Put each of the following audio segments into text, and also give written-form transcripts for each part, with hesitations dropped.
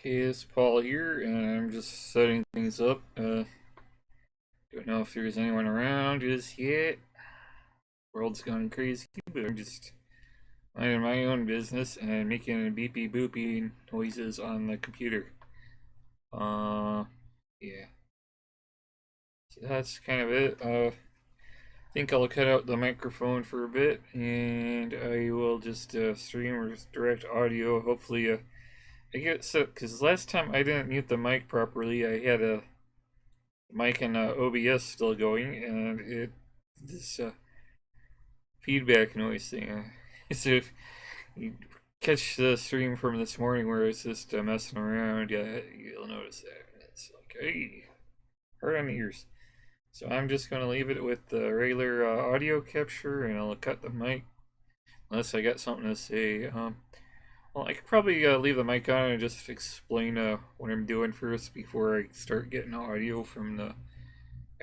Okay, it's Paul here, and I'm just setting things up. Don't know if there's anyone around just yet. World's gone crazy, but I'm just minding my own business and making beepy boopy noises on the computer. Yeah. So that's kind of it. I think I'll cut out the microphone for a bit, and I will just stream with direct audio. Hopefully, I get it set because last time I didn't mute the mic properly. I had a mic and OBS still going, and this feedback noise thing. So if you catch the stream from this morning where it's just messing around, yeah, you'll notice that. It's like, hey, hard on the ears. So I'm just gonna leave it with the regular audio capture, and I'll cut the mic unless I got something to say. Well, I could probably leave the mic on and just explain what I'm doing first before I start getting audio from the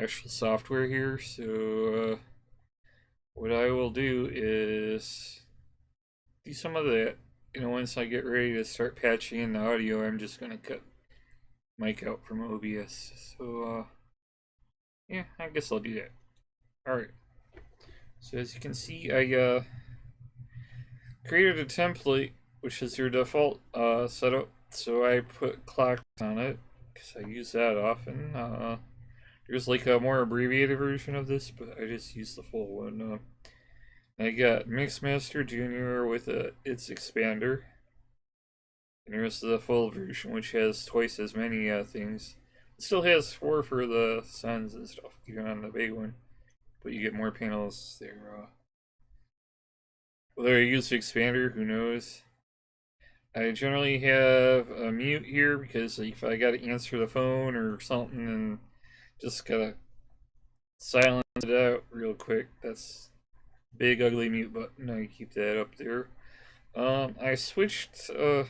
actual software here. So what I will do is do some of that. Once I get ready to start patching in the audio, I'm just gonna cut mic out from OBS. So yeah, I guess I'll do that. All right. So as you can see, I created a template which is your default setup. So I put clocks on it because I use that often. There's like a more abbreviated version of this, but I just use the full one. I got Mixmaster Junior with its expander. And there's the full version, which has twice as many things. It still has 4 for the sends and stuff, even on the big one. But you get more panels there. Whether I use the expander, who knows? I generally have a mute here because if I gotta answer the phone or something and just gotta silence it out real quick, that's big ugly mute button. I keep that up there. I switched. I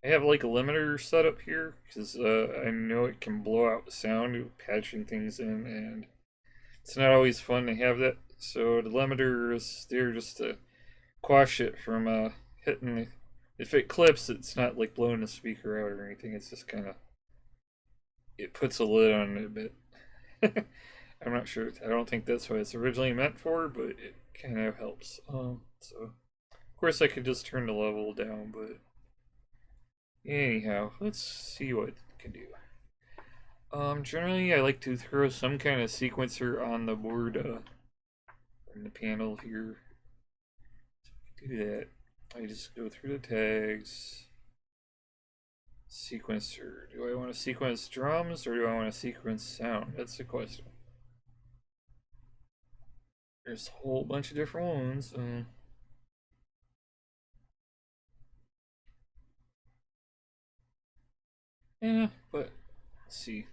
have like a limiter set up here because I know it can blow out the sound patching things in, and it's not always fun to have that. So the limiter is there just to quash it from hitting. If it clips, it's not like blowing the speaker out or anything. It's just kind of it puts a lid on it a bit. I'm not sure. I don't think that's what it's originally meant for, but it kind of helps. So of course I could just turn the level down, but anyhow, let's see what it can do. Generally I like to throw some kind of sequencer on the board, in the panel here. So do that. I just go through the tags. Sequencer. Do I want to sequence drums or do I want to sequence sound? That's the question. There's a whole bunch of different ones. Yeah, but let's see.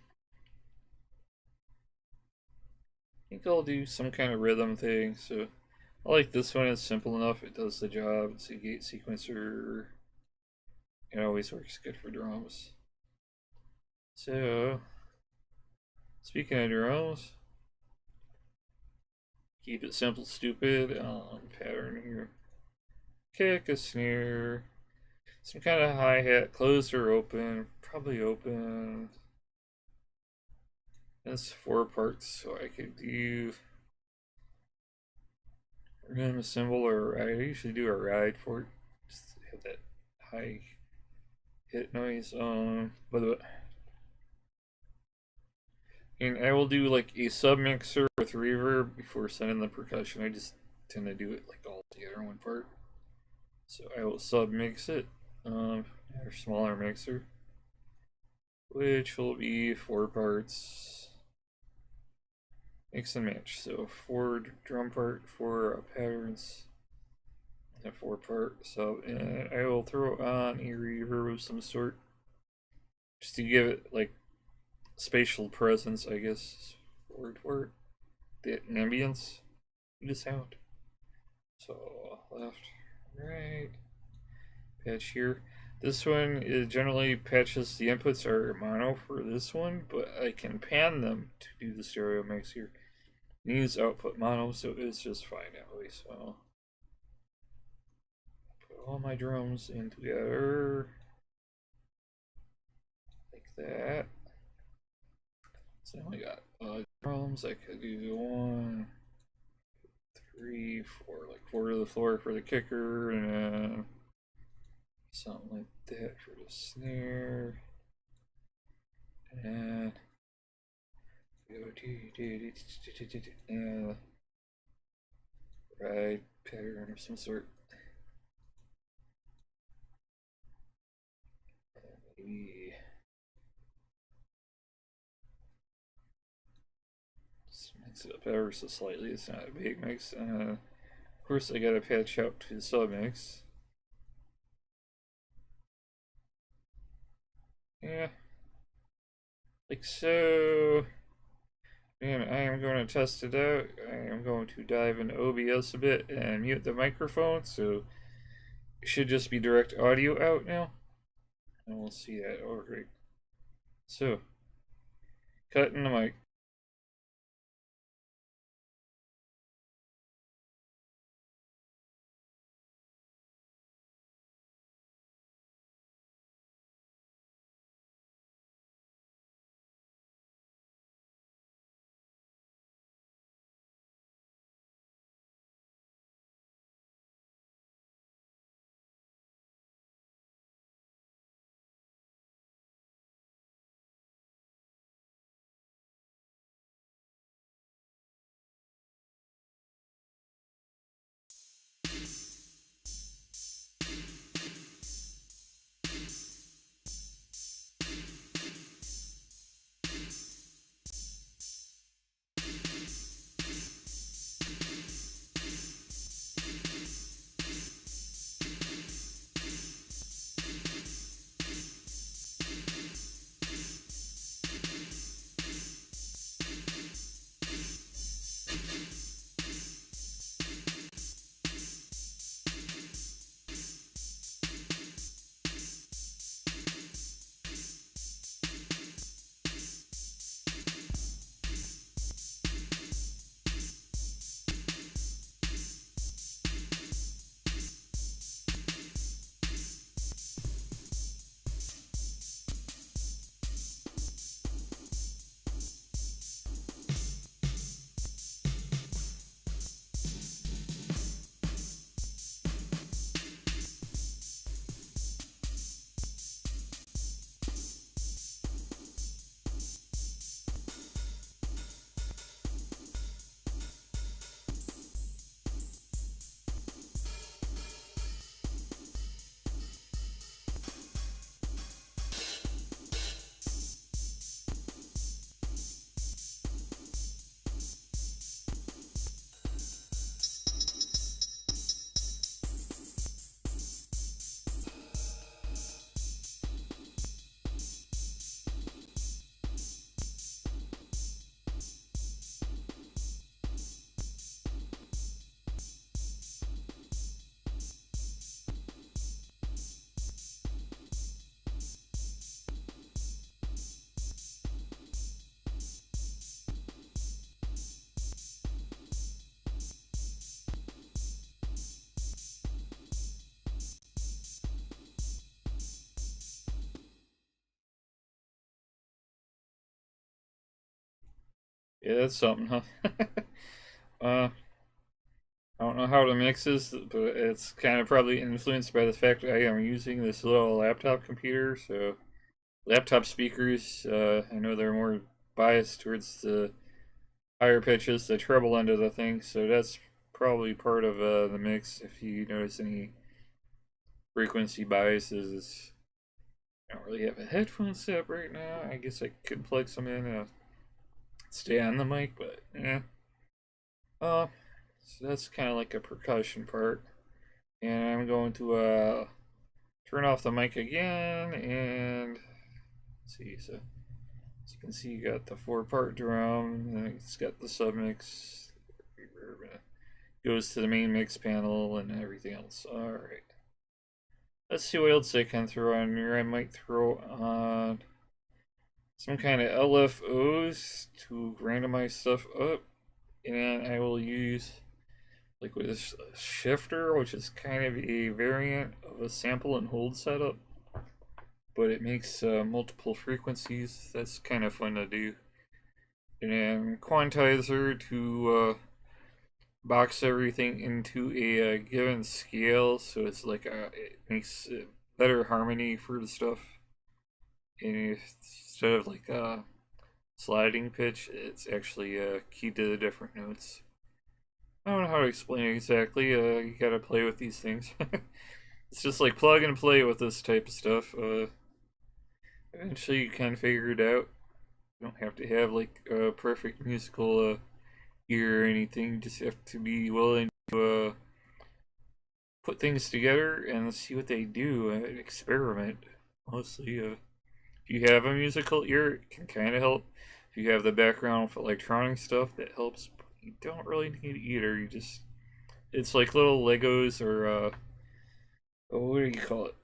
I think I'll do some kind of rhythm thing. So I like this one. It's simple enough. It does the job. It's a gate sequencer. It always works good for drums. So speaking of drums, keep it simple, stupid. Pattern here. Kick, a snare, some kind of hi-hat, closed or open, probably open. That's 4 parts, so I could do rhythm, cymbal, or I usually do a ride for it, just to have that high hit noise. By the way, and I will do like a sub mixer with reverb before sending the percussion. I just tend to do it like all together in one part. So I will sub mix it, or smaller mixer, which will be 4 parts. Mix and match. So 4 drum part, 4 patterns, and 4 part sub. And I will throw on a reverb of some sort, just to give it like spatial presence, I guess. Word for it. The ambience, the sound. So left, right, patch here. This one is generally patches. The inputs are mono for this one, but I can pan them to do the stereo mix here. Needs output mono, so it's just fine that way. So put all my drums in together. that. So now we got drums. I could do 1, 3, 4, like 4 to the floor for the kicker, and something like that for the snare. And ride pattern of some sort. Maybe just mix it up ever so slightly. It's not a big mix. Of course, I gotta patch out to the sub mix. Yeah, like so. And I am going to test it out. I am going to dive into OBS a bit and mute the microphone, so it should just be direct audio out now. And we'll see that. Oh, great. So, cutting the mic. Yeah, that's something, huh? uh, I don't know how to mix this, but it's kind of probably influenced by the fact that I am using this little laptop computer. So, laptop speakers, I know they're more biased towards the higher pitches, the treble end of the thing. So that's probably part of the mix. If you notice any frequency biases, I don't really have a headphone set right now. I guess I could plug some in and stay on the mic, but yeah. So that's kind of like a percussion part. And I'm going to turn off the mic again and see. So as you can see, you got the 4-part drum, and it's got the submix, reverb, and it goes to the main mix panel and everything else. All right. Let's see what else I can throw on here. I might throw on some kind of LFOs to randomize stuff up, and I will use like with this shifter, which is kind of a variant of a sample and hold setup. but it makes multiple frequencies. That's kind of fun to do. And quantizer to box everything into a given scale, so it's like it makes better harmony for the stuff. And instead of like sliding pitch, it's actually keyed to the different notes. I don't know how to explain it exactly. You gotta play with these things. It's just like plug and play with this type of stuff. Eventually, you can figure it out. You don't have to have like a perfect musical ear or anything. You just have to be willing to put things together and see what they do and experiment. Mostly, if you have a musical ear, it can kind of help. If you have the background for electronic stuff, that helps. But you don't really need either. You just it's like little Legos or what do you call it?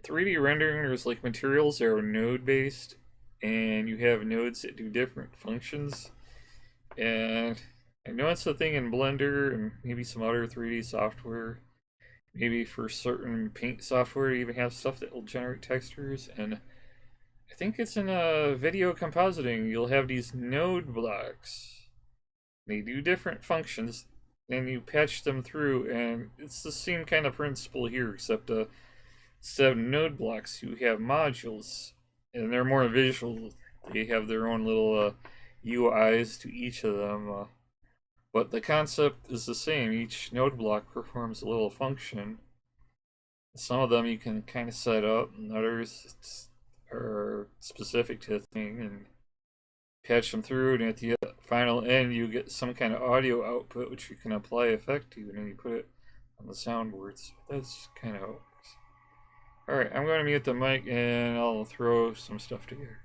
3D rendering. There's like materials that are node based, and you have nodes that do different functions. And I know it's a thing in Blender and maybe some other 3D software. Maybe for certain paint software, you even have stuff that will generate textures. And I think it's in video compositing. You'll have these node blocks. They do different functions, and you patch them through, and it's the same kind of principle here, except instead of node blocks, you have modules, and they're more visual. They have their own little UIs to each of them, but the concept is the same. Each node block performs a little function. Some of them you can kind of set up, and others are specific to a thing, and patch them through, and at the final end, you get some kind of audio output which you can apply effect to, and then you put it on the soundboards. That's kind of how it works. Alright, I'm going to mute the mic and I'll throw some stuff together.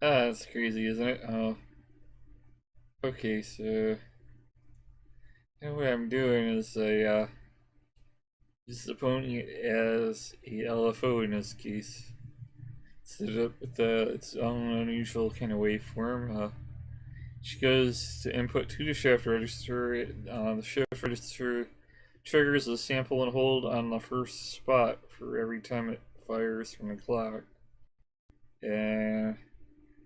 That's crazy, isn't it? Okay, so what I'm doing is I use the pony as a LFO in this case. Set it up with its own unusual kind of waveform. She goes to input to the shift register. The shift register triggers a sample and hold on the first spot for every time it fires from the clock. And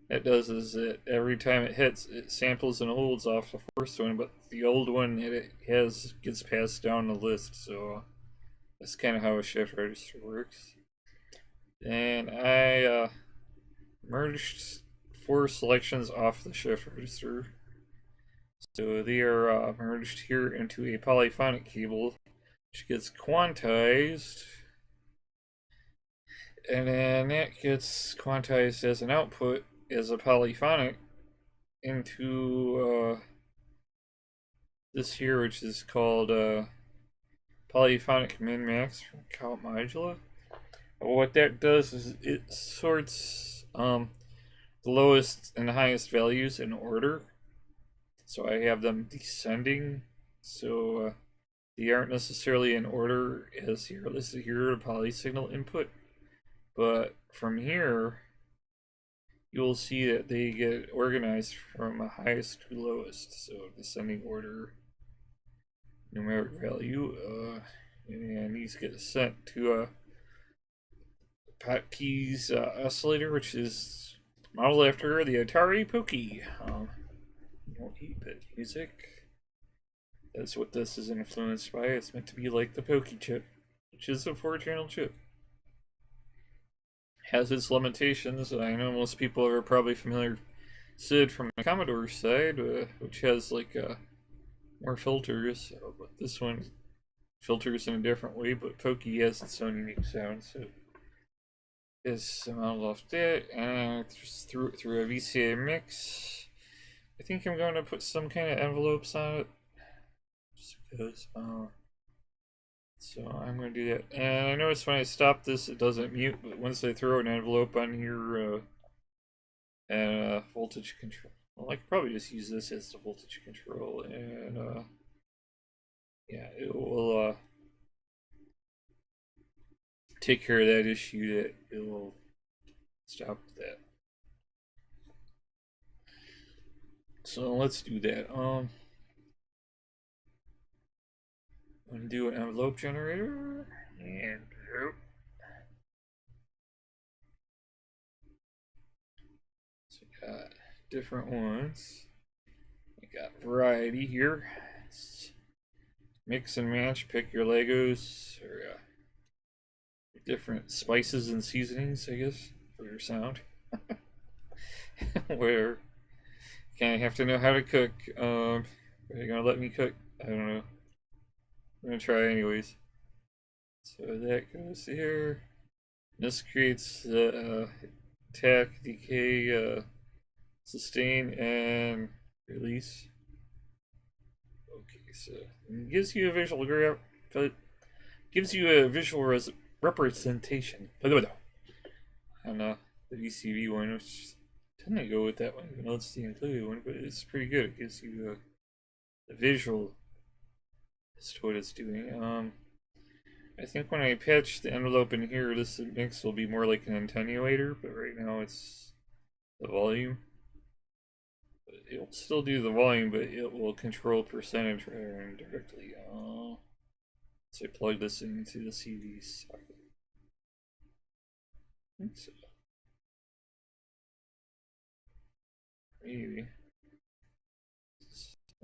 it does is that every time it hits, it samples and holds off the first one, but the old one it has gets passed down the list. So that's kind of how a shift register works. And I merged four selections off the shift register. So they are merged here into a polyphonic cable, which gets quantized, and then that gets quantized as an output as a polyphonic into this here, which is called polyphonic min max from count modula. What that does is it sorts the lowest and highest values in order. So I have them descending. So they aren't necessarily in order as here listed here, a polysignal input. But from here, you'll see that they get organized from highest to lowest. So descending order numeric value. And these get sent to a Patke's oscillator, which is modeled after the Atari Pokey. 8-bit music. That's what this is influenced by. It's meant to be like the Pokey chip, which is a 4-channel chip. Has its limitations. I know most people are probably familiar SID from the Commodore side, which has like more filters. But this one filters in a different way, but Pokey has its own unique sound. So it's modeled off that, and just through a VCA mix. I think I'm going to put some kind of envelopes on it, just because. So I'm going to do that. And I notice when I stop this, it doesn't mute, but once I throw an envelope on here and voltage control, well, I could probably just use this as the voltage control, and yeah, it will take care of that issue. That it will stop that. So let's do that. I'm gonna do an envelope generator, and so we got different ones. We got variety here. Mix and match. Pick your Legos or different spices and seasonings, I guess, for your sound. Where you kind of have to know how to cook. Are you gonna let me cook? I don't know. I'm gonna try anyways. So that goes here. This creates the attack, decay, sustain, and release. Okay, so it gives you a visual graph, but gives you a visual representation. On the VCV one, which tend to go with that one, even though it's the included one, but it's pretty good. It gives you the visual as to what it's doing. I think when I patch the envelope in here, this mix will be more like an attenuator, but right now it's the volume. But it will still do the volume, but it will control percentage rather than directly. So I plug this into the CV socket. I think so. Maybe.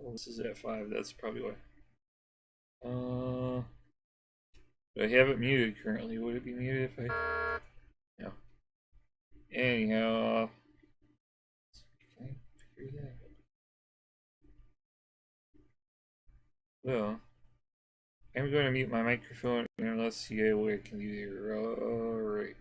Oh, this is at 5, that's probably why. But I have it muted currently. Would it be muted if I... No. Anyhow, can I figure that out? Well, I'm going to mute my microphone and let's see what I can do here. Alright.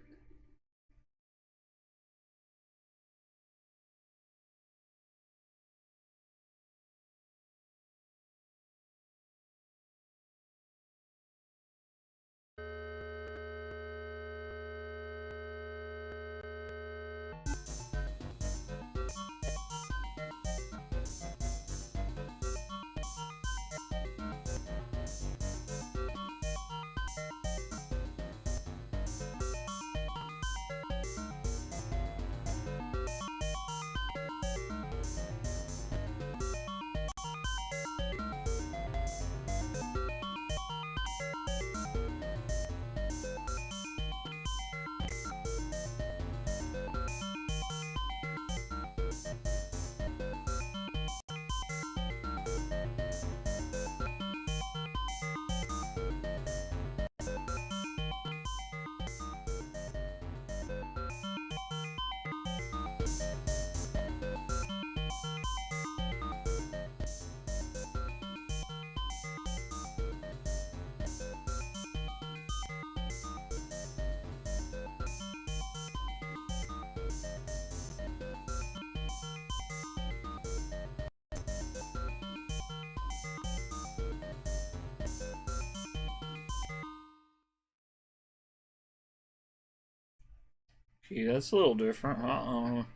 Okay, that's a little different.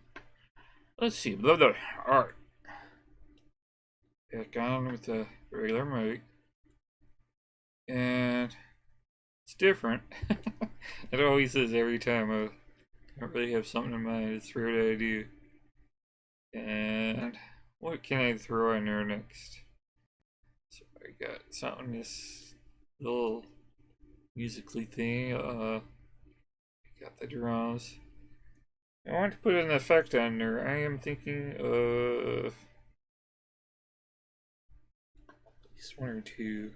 Let's see. Blah, blah. Alright. Back on with the regular mic. And it's different. It always is every time. I don't really have something in mind. It's rare that I do. And what can I throw in there next? So I got something, this little musically thing. Got the drums. I want to put an effect on there. I am thinking of at least one or two.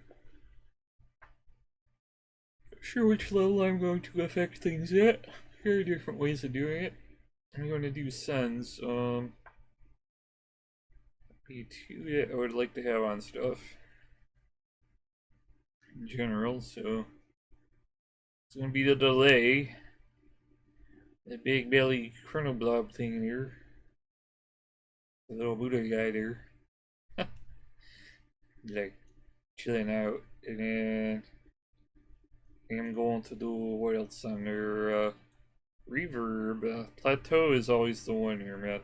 Not sure which level I'm going to affect things at. There are different ways of doing it. I'm going to do sends. Be two that I would like to have on stuff in general. So it's going to be the delay. The big belly chronoblob thing here. The little Buddha guy there. Like chilling out. And then I'm going to do what else on there? Reverb. Plateau is always the one here, man.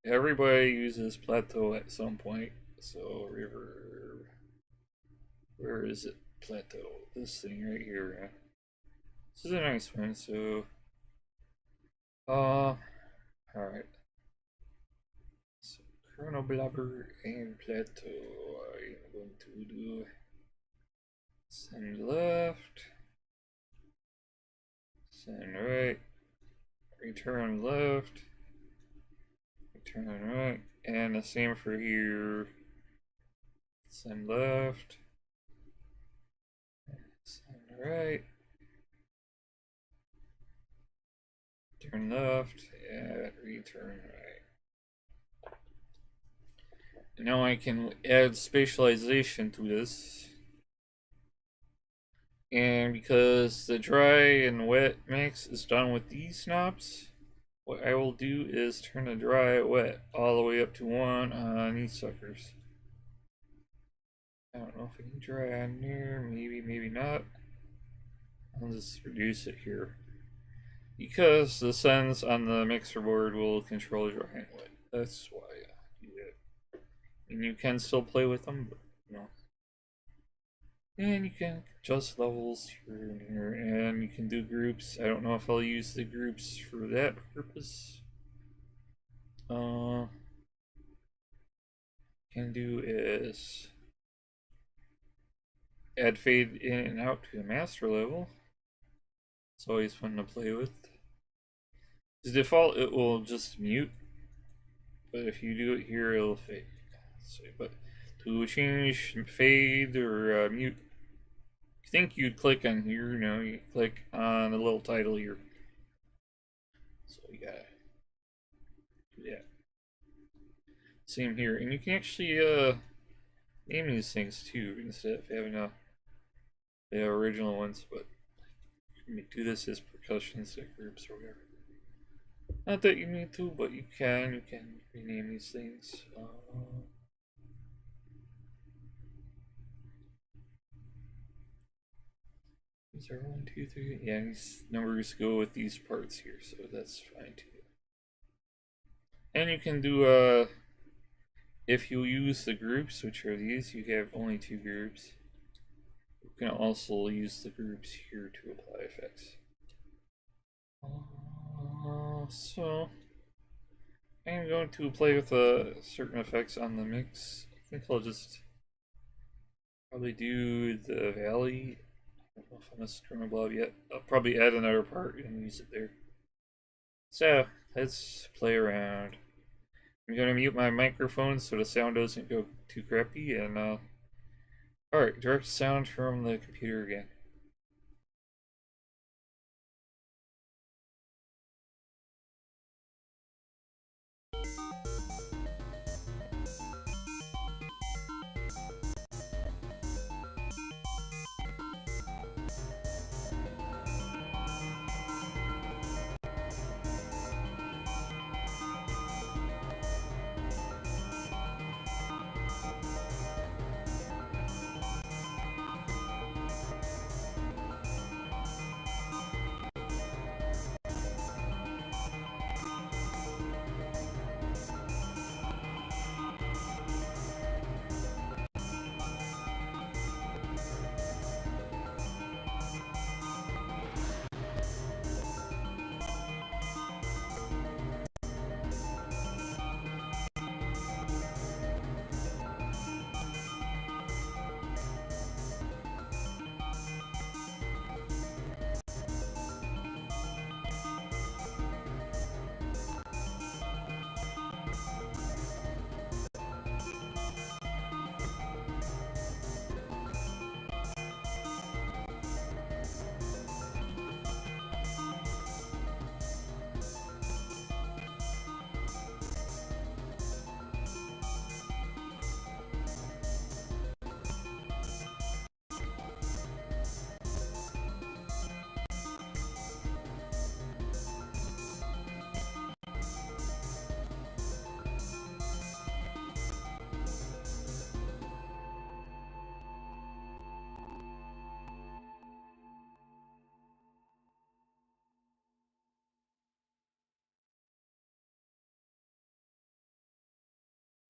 Everybody uses plateau at some point. So reverb. Where is it? Plateau. This thing right here, man. This is a nice one, so alright. So chronoblobber and plateau. I'm going to do send left, send right, return left, return right, and the same for here. Send left, send right, turn left, and return right. Now I can add spatialization to this. And because the dry and wet mix is done with these knobs, what I will do is turn the dry wet all the way up to 1 on these suckers. I don't know if I can dry on there, maybe not. I'll just reduce it here. Because the sends on the mixer board will control dry and wet. That's why I do that. And you can still play with them, but no. And you can adjust levels here and here, and you can do groups. I don't know if I'll use the groups for that purpose. Can do is add fade in and out to the master level. It's always fun to play with. As default, it will just mute, but if you do it here, it'll fade. So, but to change fade or mute, I think you'd click on here. No, you click on the little title here. So you gotta do that. Same here, and you can actually name these things too instead of having the original ones. But you can do this as percussion set groups or whatever. Not that you need to, but you can. You can rename these things. These are 1, 2, 3. Yeah, these numbers go with these parts here, so that's fine too. And you can do if you use the groups, which are these, you have only 2 groups. You can also use the groups here to apply effects. So I'm going to play with certain effects on the mix. I think I'll just probably do the valley. I don't know if I missed chronoblob yet. I'll probably add another part and use it there. So let's play around. I'm gonna mute my microphone so the sound doesn't go too crappy, and alright, direct sound from the computer again.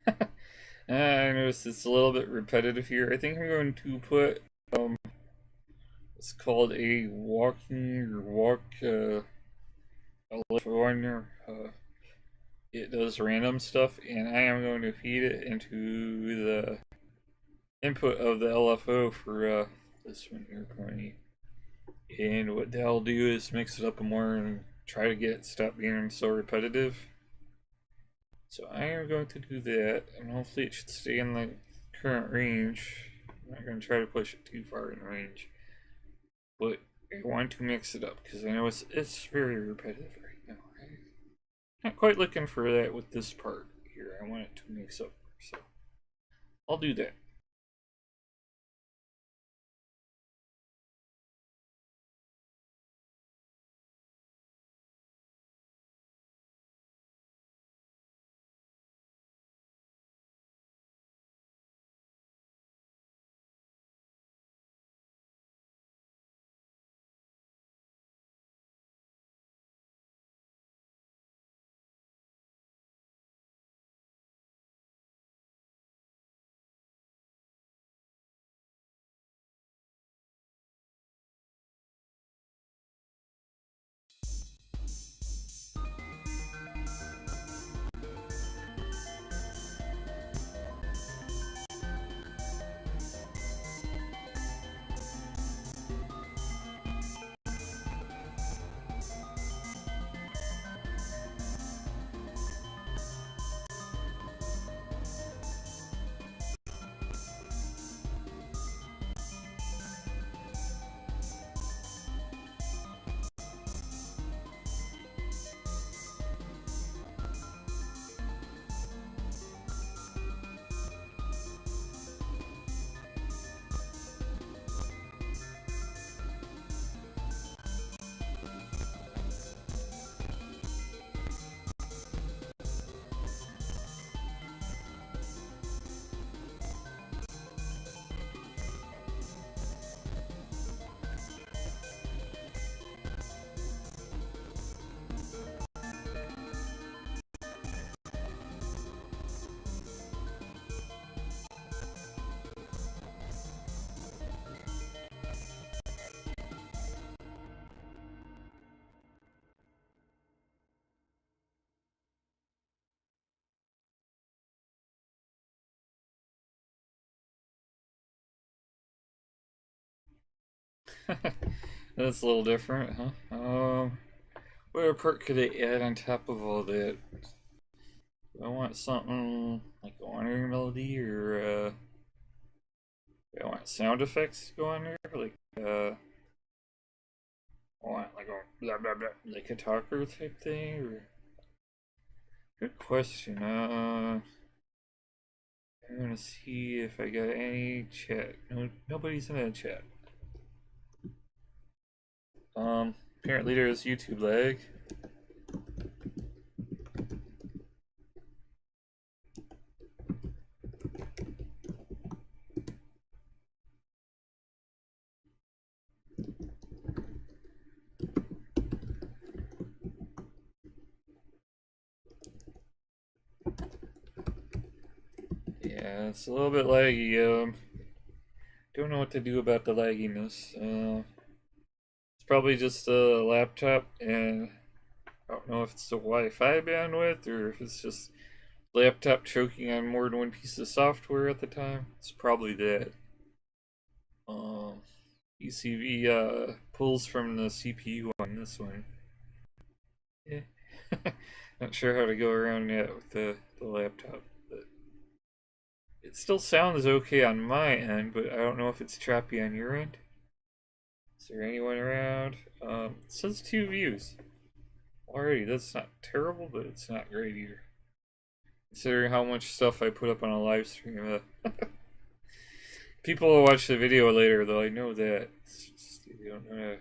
I noticed it's a little bit repetitive here. I think I'm going to put it's called a walking or walk LFO on there. It does random stuff, and I am going to feed it into the input of the LFO for this one here, Pony. And what that'll do is mix it up more and try to get it stop being so repetitive. So I am going to do that, and hopefully it should stay in the current range. I'm not going to try to push it too far in range, but I want to mix it up because I know it's very repetitive right now. I'm not quite looking for that with this part here. I want it to mix up, so I'll do that. That's a little different, huh? What part could I add on top of all that? Do I want something like a wandering melody, or do I want sound effects to go on there? Like, I want like a blah blah blah, like a talker type thing? Or good question. I'm gonna see if I got any chat. No, nobody's in the chat. Apparently there's YouTube lag. Yeah, it's a little bit laggy. Don't know what to do about the lagginess. It's probably just a laptop, and I don't know if it's the Wi-Fi bandwidth or if it's just laptop choking on more than one piece of software at the time. It's probably that. Um, VCV pulls from the CPU on this one. Yeah. Not sure how to go around that with the laptop, but it still sounds okay on my end, but I don't know if it's choppy on your end. Is there anyone around? It says 2 views. Alrighty, that's not terrible, but it's not great either. Considering how much stuff I put up on a live stream. People will watch the video later, though. I know that. It's just, they don't know how to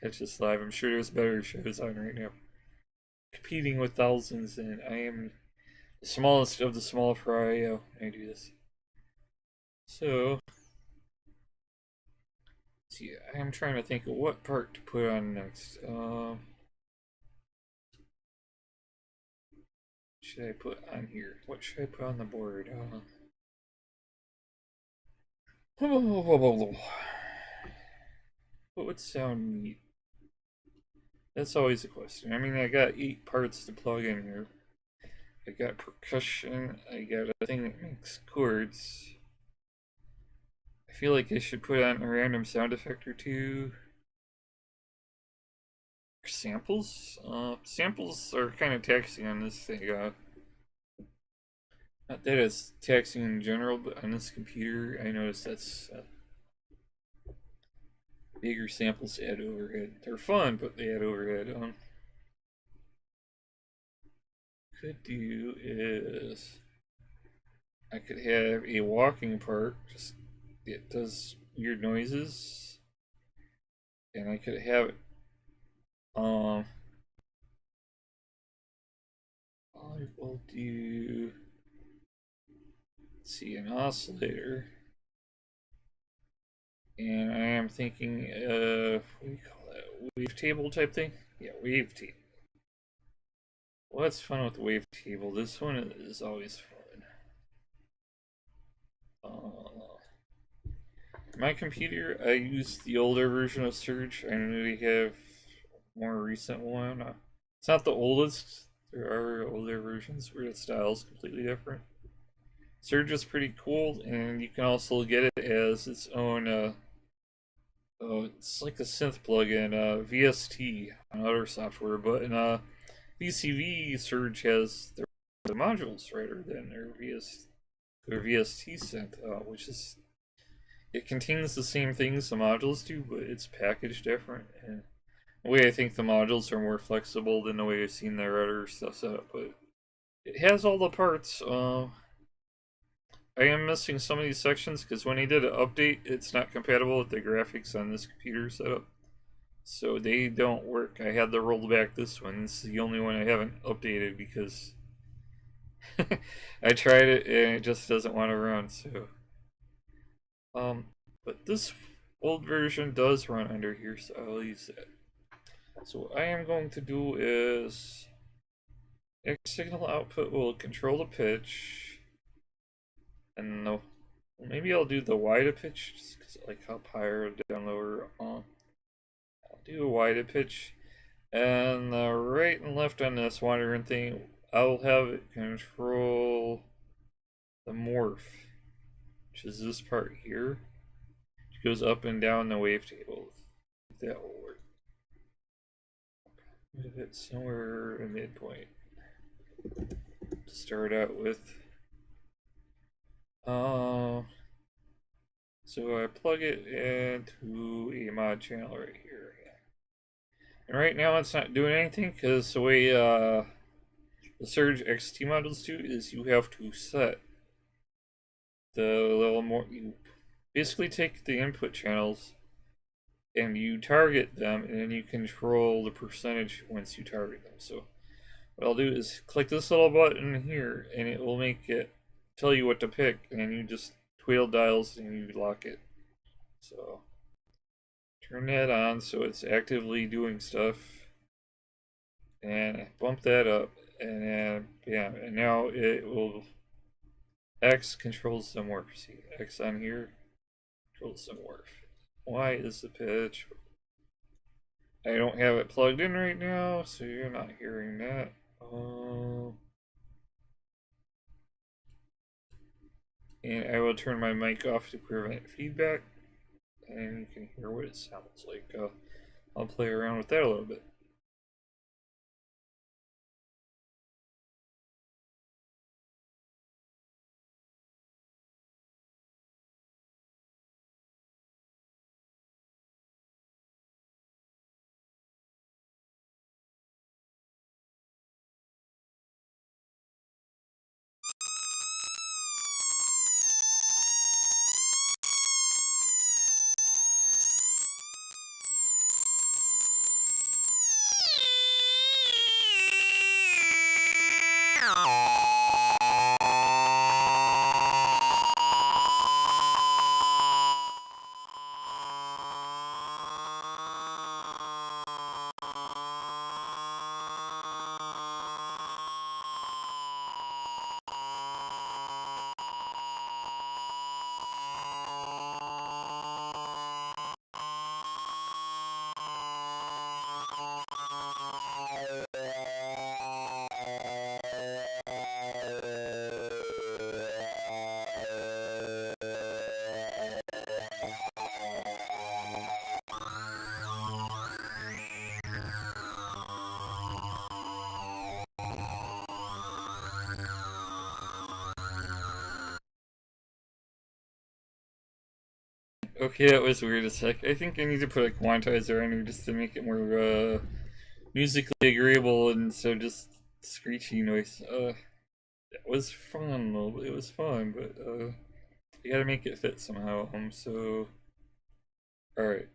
catch this live. I'm sure there's better shows on right now. Competing with thousands, and I am the smallest of the small fry when I do this. So, see, I'm trying to think of what part to put on next. should I put on here? What should I put on the board? What would sound neat? That's always a question. I mean, I got 8 parts to plug in here. I got percussion. I got a thing that makes chords. I feel like I should put on a random sound effect or two. Samples? Samples are kind of taxing on this thing. Not that it's taxing in general, but on this computer, I noticed that's bigger samples add overhead. They're fun, but they add overhead. Could do is I could have a walking part, just it does weird noises, and I could have it. I will do. Let's see, an oscillator. And I am thinking of, what do you call that? Wavetable type thing? Yeah, wavetable. What's fun with wavetable? This one is always fun. My computer, I use the older version of Surge. I know they have a more recent one. It's not the oldest. There are older versions where the style is completely different. Surge is pretty cool, and you can also get it as its own oh, it's like a synth plugin, VST on other software, but in VCV, Surge has the modules rather than their VST synth, which is it contains the same things the modules do, but it's packaged different. And the way I think the modules are more flexible than the way I've seen their other stuff set up, but it has all the parts. I am missing some of these sections because when he did an update, it's not compatible with the graphics on this computer setup. So they don't work. I had to roll back this one. This is the only one I haven't updated because I tried it and it just doesn't want to run. So, but this old version does run under here, so I'll use that. So what I am going to do is X signal output will control the pitch, and maybe I'll do the wide pitch just because I like up higher or down lower. I'll do a wide pitch, and the right and left on this wandering thing, I'll have it control the morph, which is this part here, which goes up and down the wavetable. That will work. Move it somewhere in midpoint to start out with. So I plug it into a mod channel right here. And right now it's not doing anything because the way the Surge XT modules do is you have to set the little more. You basically take the input channels and you target them, and then you control the percentage once you target them. So what I'll do is click this little button here, and it will make it tell you what to pick, and you just twiddle dials and you lock it. So turn that on so it's actively doing stuff, and bump that up, and then yeah, and now it will. X controls the morph. See, X on here controls the morph. Y is the pitch. I don't have it plugged in right now, so you're not hearing that. And I will turn my mic off to prevent feedback, and you can hear what it sounds like. I'll play around with that a little bit. Okay, that was weird as heck. I think I need to put a quantizer on here just to make it more musically agreeable instead of just screechy noise. It was fun, though. It was fun, but you gotta make it fit somehow. So all right,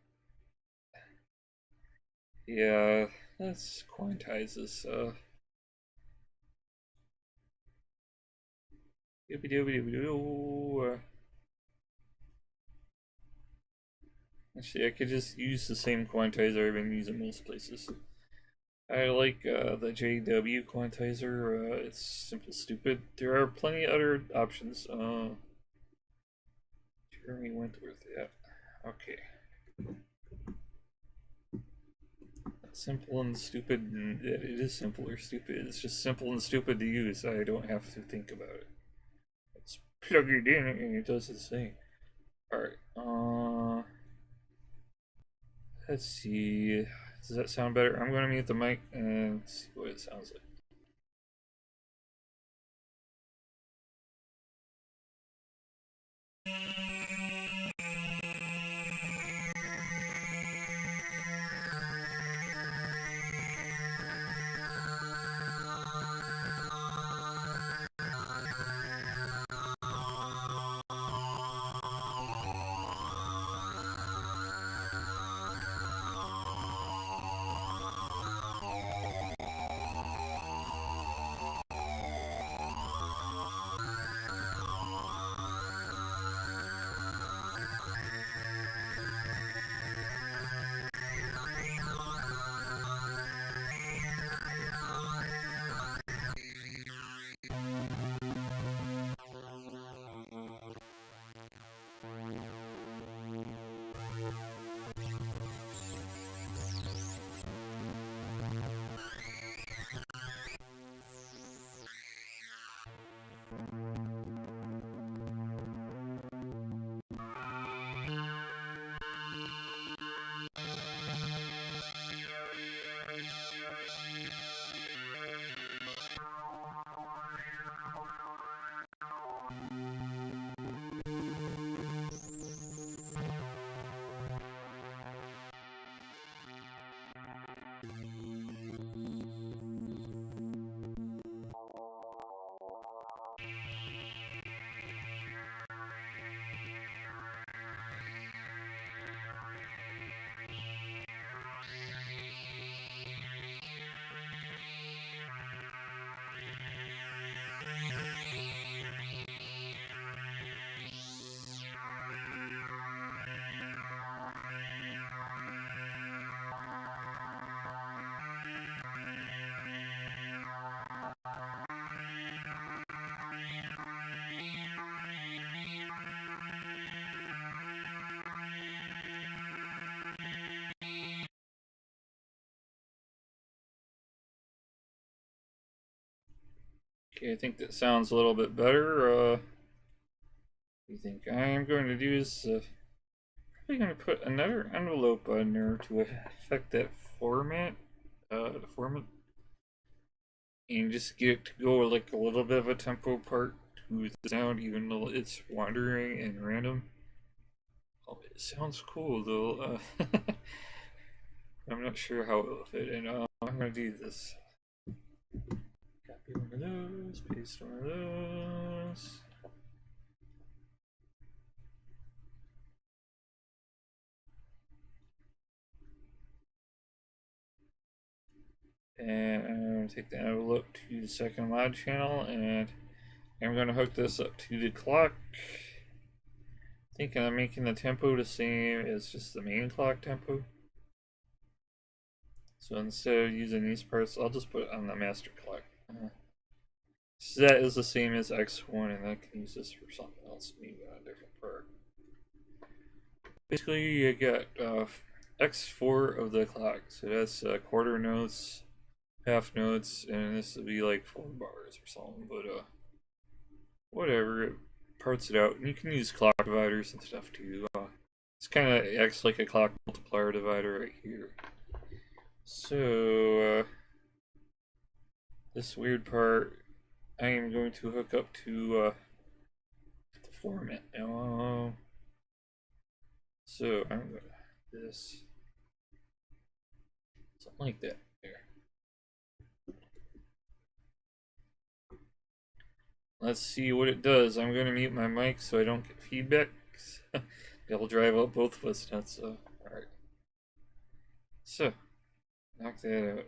yeah, let's quantize this. Doobie doobie doobie doo. Actually, I could just use the same quantizer I've been using most places. I like the JW quantizer. It's simple, stupid. There are plenty of other options. Jeremy Wentworth, yeah. Okay. Simple and stupid. It is simple or stupid. It's just simple and stupid to use. I don't have to think about it. Let's plug it in and it does its thing. Alright. Let's see. Does that sound better? I'm going to mute the mic and see what it sounds like. Okay, I think that sounds a little bit better. You think I am going to do is probably going to put another envelope on there to affect that format, the format, and just get it to go like a little bit of a tempo part to the sound, even though it's wandering and random. Oh, it sounds cool though. I'm not sure how it will fit in. I'm going to do this. Copy one of those, paste one of those. And I'm going to take the envelope to the second mod channel, and I'm going to hook this up to the clock. Thinking I'm making the tempo the same as just the main clock tempo. So instead of using these parts, I'll just put it on the master clock. So that is the same as X1, and I can use this for something else, maybe on a different part. Basically, you get X4 of the clock, so that's quarter notes, half notes, and this will be like 4 bars or something, but whatever, it parts it out. And you can use clock dividers and stuff too. It's kind of acts like a clock multiplier divider right here. So, this weird part I am going to hook up to the format now. So I'm gonna this something like that. There. Let's see what it does. I'm gonna mute my mic so I don't get feedback. That'll drive out both of us nuts. So all right. So knock that out.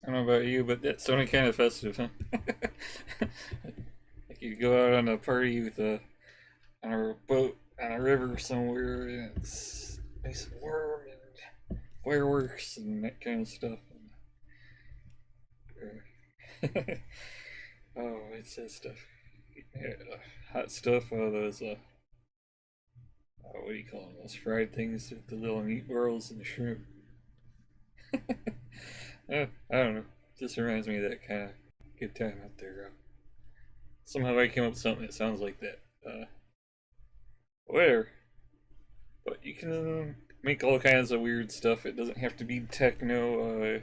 I don't know about you, but that sounded kind of festive, huh? Like you go out on a party with a on a boat on a river somewhere, and it's nice and warm and fireworks and that kind of stuff. Oh, it's that stuff. Yeah, hot stuff. Oh, those what do you call them? Those fried things with the little meatballs and the shrimp. I don't know. Just reminds me of that kind of good time out there. Somehow I came up with something that sounds like that. Whatever. But you can make all kinds of weird stuff. It doesn't have to be techno.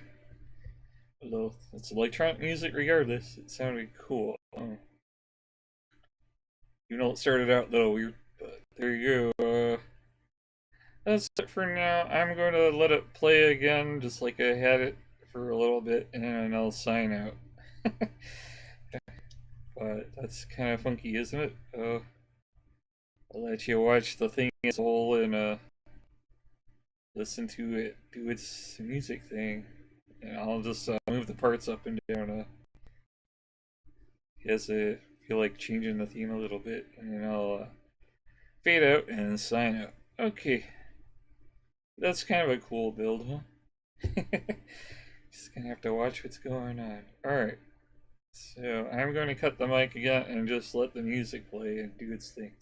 Although it's electronic music, regardless, it sounded cool. Even though it started out a little weird, but there you go. That's it for now. I'm going to let it play again, just like I had it for a little bit, and then I'll sign out. But that's kind of funky, isn't it? I'll let you watch the thing as a whole and listen to it do its music thing. And I'll just move the parts up and down. Guess I feel like changing the theme a little bit, and then I'll fade out and sign out. Okay, that's kind of a cool build, huh? Just gonna have to watch what's going on. Alright, so I'm going to cut the mic again and just let the music play and do its thing.